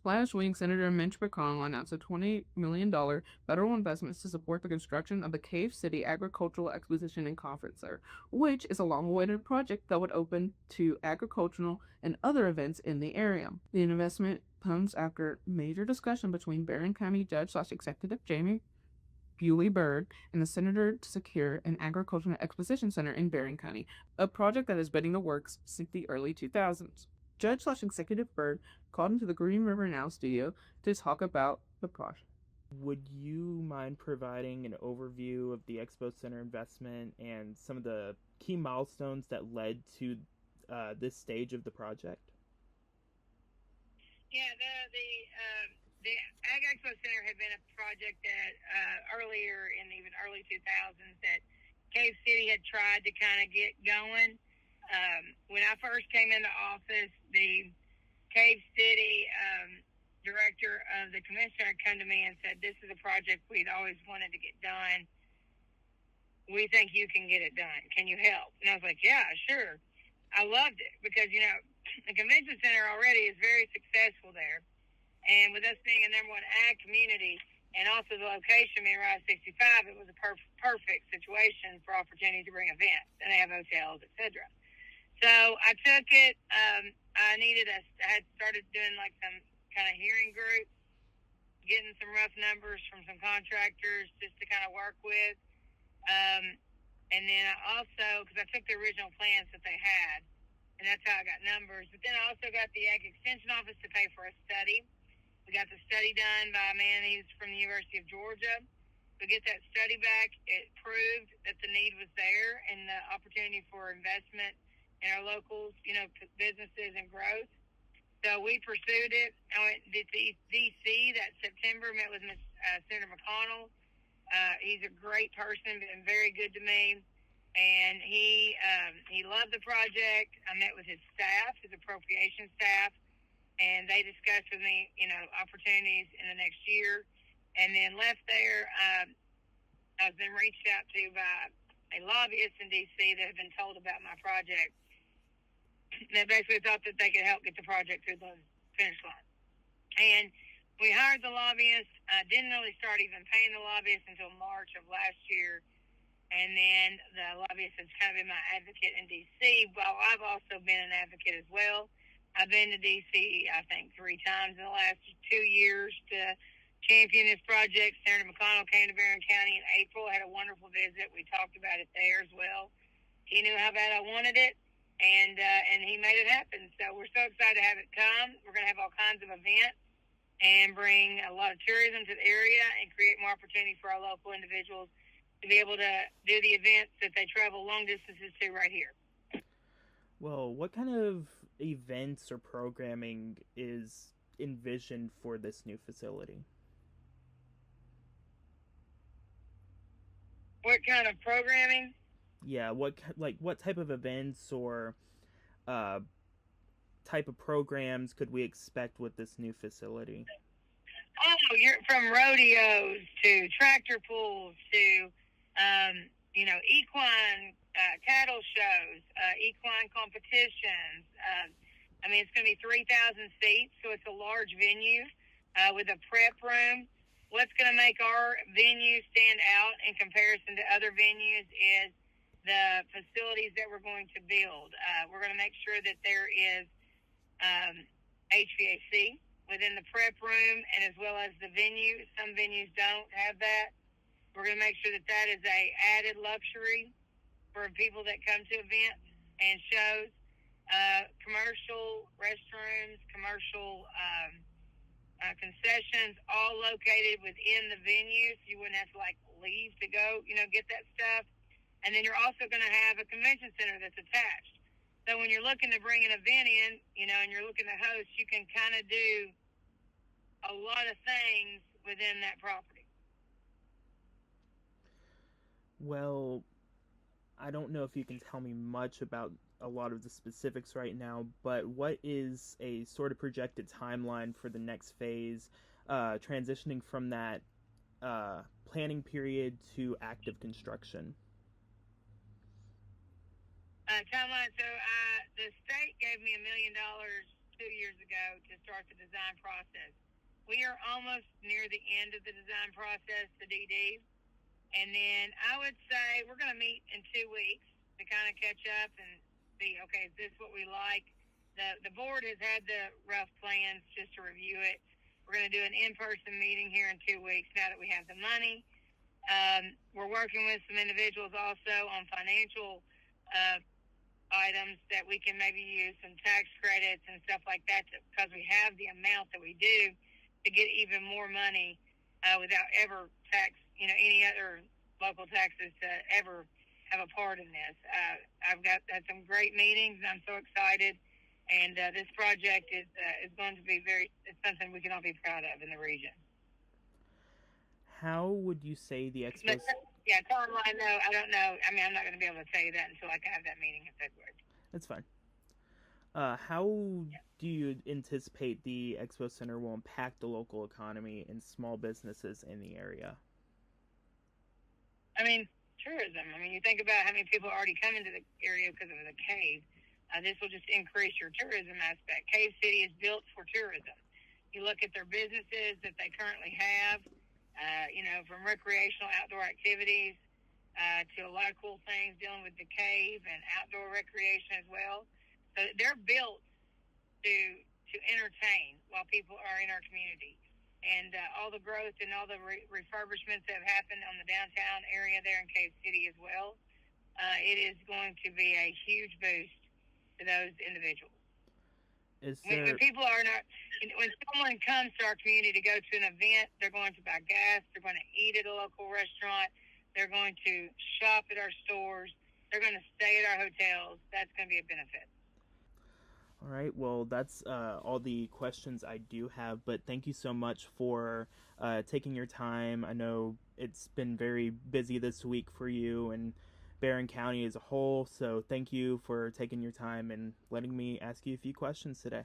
Last week, Senator Mitch McConnell announced a $20 million federal investment to support the construction of the Cave City Agricultural Exposition and Conference Center, which is a long-awaited project that would open to agricultural and other events in the area. The investment comes after major discussion between Barren County Judge/Executive Jamie Bryd and the senator to secure an agricultural exposition center in Barren County, a project that has been in the works since the early 2000s. Judge/Executive Bryd called into the Green River Now studio to talk about the project. Would you mind providing an overview of the Expo Center investment and some of the key milestones that led to this stage of the project? Yeah, the Ag Expo Center had been a project that earlier in even early 2000s that Cave City had tried to kind of get going. When I first came into office, the Cave City director of the commissioner come to me and said, "This is a project we'd always wanted to get done. We think you can get it done. Can you help?" And I was like, "Yeah, sure." I loved it because, the convention center already is very successful there. And with us being a number one ag community and also the location being right 65, it was a perfect situation for opportunity to bring events. And they have hotels, etc. So I took it. I had started doing like some kind of hearing groups, getting some rough numbers from some contractors just to kind of work with. And then I also, because I took the original plans that they had, and that's how I got numbers. But then I also got the Ag Extension Office to pay for a study. We got the study done by a man who's from the University of Georgia. We get that study back. It proved that the need was there and the opportunity for investment in our locals, businesses and growth. So we pursued it. I went to D.C. that September, met with Senator McConnell. He's a great person, been very good to me. And he loved the project. I met with his staff, his appropriation staff, and they discussed with me, opportunities in the next year. And then left there. I've been reached out to by a lobbyist in D.C. that had been told about my project. They basically thought that they could help get the project through the finish line. And we hired the lobbyist. Didn't really start even paying the lobbyist until March of last year. And then the lobbyist has kind of been my advocate in D.C., while I've also been an advocate as well. I've been to D.C., I think, 3 times in the last 2 years to champion this project. Senator McConnell came to Barren County in April, had a wonderful visit. We talked about it there as well. He knew how bad I wanted it, and he made it happen. So we're so excited to have it come. We're going to have all kinds of events and bring a lot of tourism to the area and create more opportunity for our local individuals to be able to do the events that they travel long distances to right here. Well, what kind of events or programming is envisioned for this new facility? What kind of programming? Yeah, what type of events or type of programs could we expect with this new facility? Oh, you're from rodeos to tractor pulls to equine cattle shows, equine competitions. It's going to be 3,000 seats, so it's a large venue with a prep room. What's going to make our venue stand out in comparison to other venues is the facilities that we're going to build. We're going to make sure that there is HVAC within the prep room and as well as the venue. Some venues don't have that. We're going to make sure that that is a added luxury for people that come to events and shows. Commercial restrooms, commercial concessions, all located within the venue, so you wouldn't have to leave to go, get that stuff. And then you're also going to have a convention center that's attached. So when you're looking to bring an event in, and you're looking to host, you can kind of do a lot of things within that property. Well, I don't know if you can tell me much about a lot of the specifics right now, but what is a sort of projected timeline for the next phase, transitioning from that planning period to active construction? Timeline. So the state gave me $1 million 2 years ago to start the design process. We are almost near the end of the design process, the DD. And then I would say we're going to meet in 2 weeks to kind of catch up and see, okay, is this what we like? The board has had the rough plans just to review it. We're going to do an in-person meeting here in 2 weeks now that we have the money. We're working with some individuals also on financial items that we can maybe use some tax credits and stuff like that because we have the amount that we do to get even more money without ever any other local taxes to ever have a part in this. I've had some great meetings, and I'm so excited. And this project is going to be it's something we can all be proud of in the region. How would you say the Expo... Yeah, timeline, though, I don't know. I mean, I'm not going to be able to tell you that until I can have that meeting in February. That's fine. How do you anticipate the Expo Center will impact the local economy and small businesses in the area? I mean, tourism. I mean, you think about how many people already come into the area because of the cave. This will just increase your tourism aspect. Cave City is built for tourism. You look at their businesses that they currently have, from recreational outdoor activities to a lot of cool things dealing with the cave and outdoor recreation as well. So they're built to entertain while people are in our community. And all the growth and all the refurbishments that have happened on the downtown area there in Cave City as well, it is going to be a huge boost to those individuals. When people are not, when someone comes to our community to go to an event, they're going to buy gas, they're going to eat at a local restaurant, they're going to shop at our stores, they're going to stay at our hotels. That's going to be a benefit. All right, well, that's all the questions I do have, but thank you so much for taking your time. I know it's been very busy this week for you and Barren County as a whole, so thank you for taking your time and letting me ask you a few questions today.